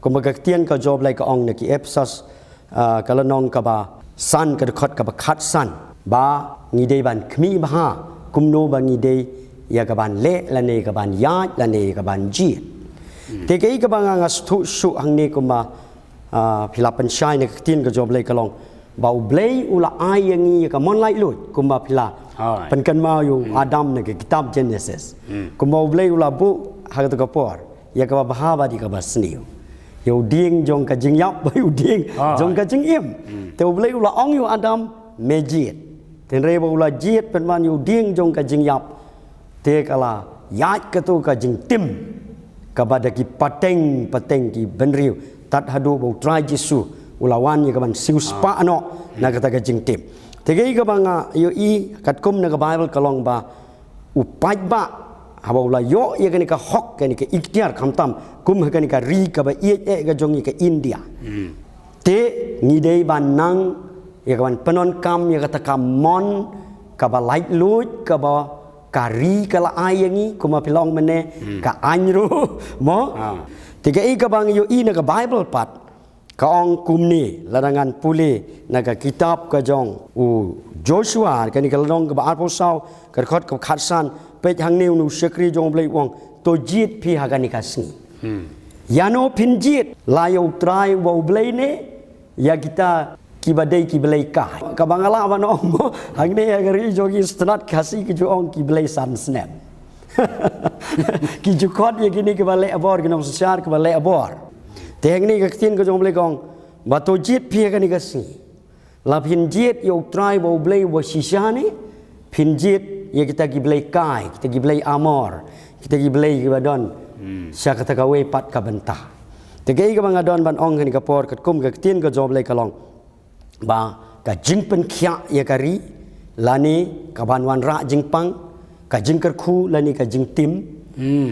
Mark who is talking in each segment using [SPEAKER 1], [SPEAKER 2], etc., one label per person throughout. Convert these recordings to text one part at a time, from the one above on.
[SPEAKER 1] Kumagaktian ka job like ong na ki Epsas kalanong ka ba san ka dekot ka ba khat san ba ngidei ban khmi ba kumno ba ngidei ya ka ban le la ne ka ban ya la ne ka ban ji te kai ka ba nga stu su hang ne kuma philapan shai ne tin ka job like kalong bau blei ula ai yang ka mon lai lut kuma phila pen kan ma yu Adam ne ke kitab Genesis kuma blei ula bu ha ka ka por ya ka ba ha ba di ka ba sniu yu ding jong ka jing yap ba yu ding jong ka jing im te blei ula ong yu Adam mejit ten re ba ula jit pen man yu ding jong ka jing yap te kala yat ka tu ka jing tim ka ba da ki pateng ki benriu tat hadu ba try Jesu ulawan ya kaban siu spa ano na kata ka jing tim te gai ka banga yu i kat kum na ka Bible kalong ba upai ba haba ula yo ya ka ni ka hok ka ni ka ikhtiar khamtam kum ka ni ka ri ka ba ie ka jong ka India te ngidei ban nang ya kaban penon kam ya kata ka mon ka ba light lut ka ba kari kala ayangi kuma pilong mene ka anyru mo tiga i ka bang yu i na ka Bible pat ka ong kumni larangan puli na ka kitab ka jong Joshua ka ni ka long ka ba arposau ka khot ka khatsan pe hang new nu sekri jong blei wong to jit phi ha ka ni ka sni yano phin jit la yo trai wo blei ne ya kita kibadai kiblei ka bangala ba no hang ne agari jogi strat khasi ki jo ong kiblei san snap ki ju khot ye kini ke bale abor ki nom sar ke bale abor te hang ni ka tin ko jong blei kong ba to jit phi ka ni ka si la phin jit yo trai bo blei wo shisha ni phin jit ye kita kiblei kai kita kiblei amor kita kiblei ki badon sya kata ka we pat ka bentah te gai ka bangadon ban ong ni ka por ka kum ka tin ko job blei kalong ba ka jing pen khya ya kari lani ka ban wan ra jing pang ka jing ker khu lani ka jing tim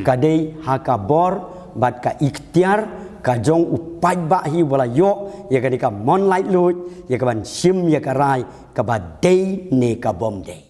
[SPEAKER 1] ka dei ha ka bor bat ka ikhtiar ka jong upai ba hi wala yo ya ka ni ka mon lai lut ya ka ban sim ya ka rai ka ba dei ne ka bom dei